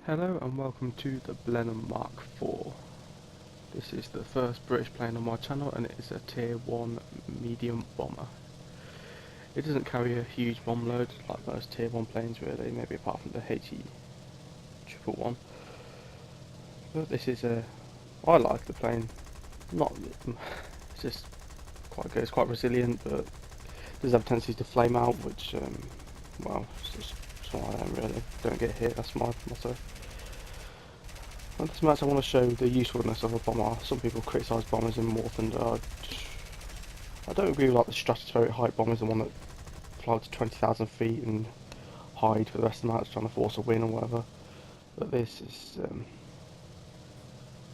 Hello and welcome to the Blenheim MkIV. This is the first British plane on my channel and it is a tier 1 medium bomber. It doesn't carry a huge bomb load like most tier 1 planes really, maybe apart from the HE 111. But this is I like the plane. Not, it's just quite good, it's quite resilient, but does have a tendency to flame out, which, well, it's one of them really. Don't get hit, that's my motto. On this match I want to show the usefulness of a bomber. Some people criticise bombers in War Thunder. I don't agree with like the stratospheric height bombers, the one that fly to 20,000 feet and hide for the rest of the match trying to force a win or whatever. But this is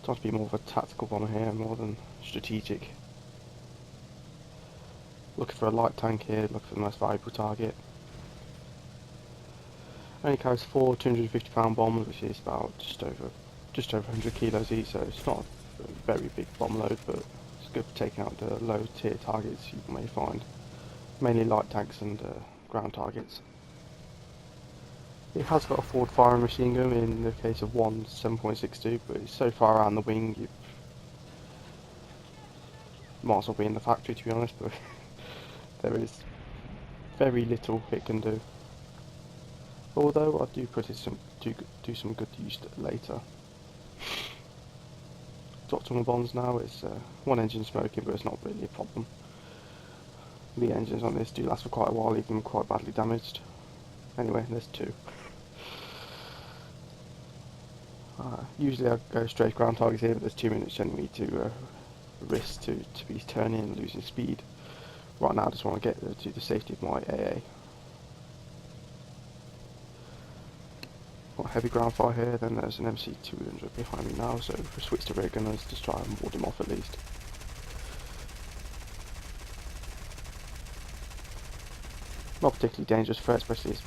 trying to be more of a tactical bomber here more than strategic. Looking for a light tank here, looking for the most valuable target. Only carries 4 250-pound bombs, which is about just over 100 kilos each, so it's not a very big bomb load, but it's good for taking out the low tier targets you may find, mainly light tanks and ground targets. It has got a forward firing machine gun in the case of one 7.62, but it's so far around the wing you might as well be in the factory, to be honest, but there is very little it can do. Although I do put it do some good use later. Dropped on the bombs now, it's one engine smoking, but it's not really a problem. The engines on this do last for quite a while, even quite badly damaged. Anyway, there's 2. Usually I go straight ground targets here, but there's 2 minutes generally to risk to be turning and losing speed. Right now I just want to get to the safety of my AA. Got heavy ground fire here, then there's an MC200 behind me now, so we switch to rear gunners to try and ward him off at least. Not particularly dangerous threat, especially it's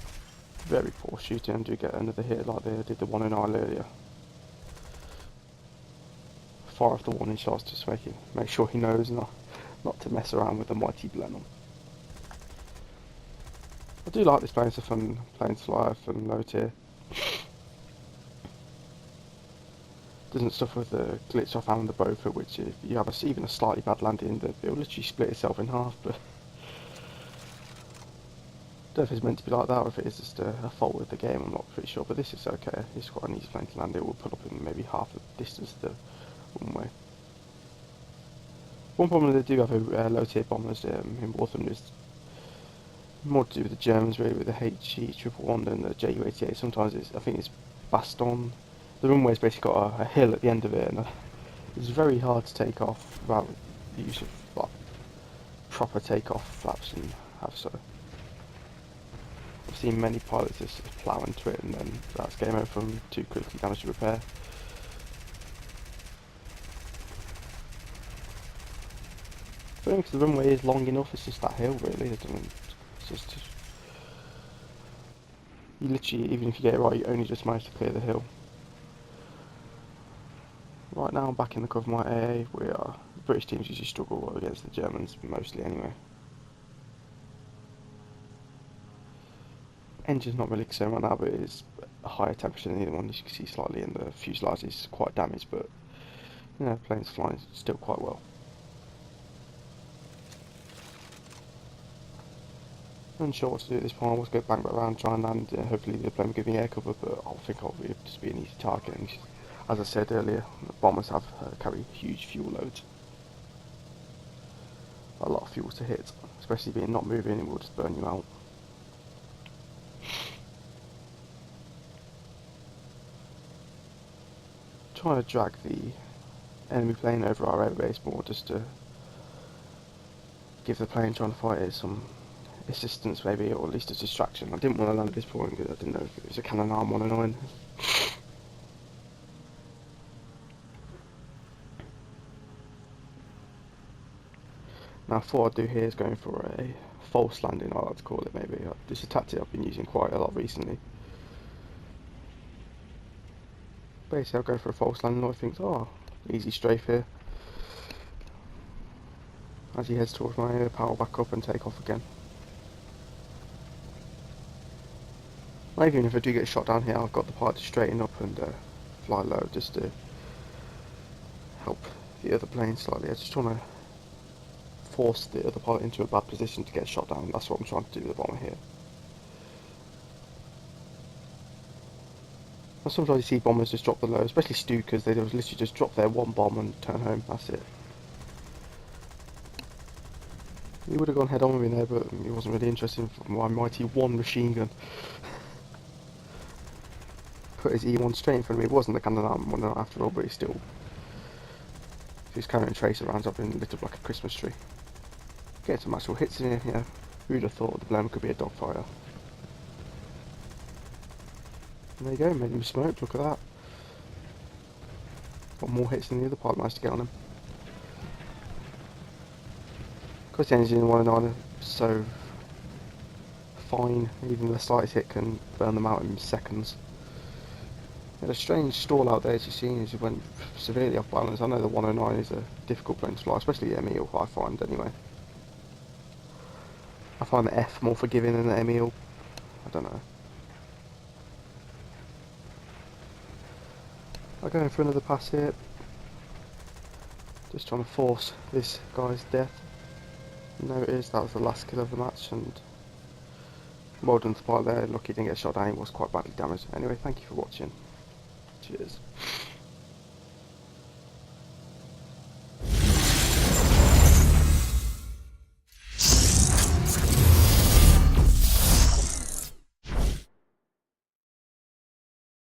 very poor shooting and do get another hit like they did the 109 earlier. Fire off the warning shots just to make sure he knows not to mess around with the mighty Blenheim. I do like this plane, it's a fun plane to fly, fun low tier. Doesn't suffer with the glitch I found with the Beaufort, which if you have even a slightly bad landing, it'll literally split itself in half, but I don't know if it's meant to be like that or if it is just a fault with the game, I'm not pretty sure, but this is okay. It's quite an easy plane to land, it will pull up in maybe half the distance the one way. One problem they do have with low tier bombers in War Thunder is more to do with the Germans really, with the HE 111 than the Ju-88. Sometimes I think it's Baston. The runway's basically got a hill at the end of it, and it's very hard to take off without the use of like, proper takeoff flaps and have so. I've seen many pilots just plough into it and then that's game over from too critically damaged to repair. But because the runway is long enough, it's just that hill really. It's just you literally, even if you get it right, you only just manage to clear the hill. Right now I'm back in the cover of my AA. The British teams usually struggle against the Germans, mostly anyway. Engine's not really concerned right now, but it is a higher temperature than the other one. As you can see slightly in the fuselage is quite damaged, but you know, plane's flying still quite well. Unsure what to do at this point. I was going to bang back around, try and land. Hopefully the plane will give me air cover, but I think I'll just be an easy target. And as I said earlier, the bombers carry huge fuel loads. A lot of fuel to hit, especially being not moving, it will just burn you out. Trying to drag the enemy plane over our airbase more just to give the plane trying to fight it some assistance maybe, or at least a distraction. I didn't want to land at this point because I didn't know if it was a Cannon Arm 109. Now what I'd do here is going for a false landing, I like to call it maybe. This is a tactic I've been using quite a lot recently. Basically I'll go for a false landing, I think, oh, easy strafe here. As he heads towards my power back up and take off again. Even if I do get shot down here, I've got the pilot to straighten up and fly low just to help the other plane slightly. I just want to force the other pilot into a bad position to get shot down. That's what I'm trying to do with the bomber here. And sometimes you see bombers just drop the low, especially Stukas. They literally just drop their one bomb and turn home. That's it. He would have gone head on with me there, but he wasn't really interested in my mighty one machine gun. Put his E1 straight in front of me. It wasn't the cannon one after all, but he still. If he was carrying tracer rounds, I've been lit up like a Christmas tree. Getting some actual hits in here, you know. Who'd have thought the Blenheim could be a dogfighter? And there you go, made him smoke, look at that. Got more hits than the other pilot managed to get on him. Of course the engine in 109 are so fine, even the slightest hit can burn them out in seconds. He had a strange stall out there as you've seen, as he went severely off balance. I know the 109 is a difficult plane to fly, especially the ME, I find anyway. I find the F more forgiving than the ME. I don't know. I'm going for another pass here. Just trying to force this guy's death. No, it is. That was the last kill of the match, and well done to the pilot there. Lucky he didn't get shot down. He was quite badly damaged. Anyway, thank you for watching. Cheers.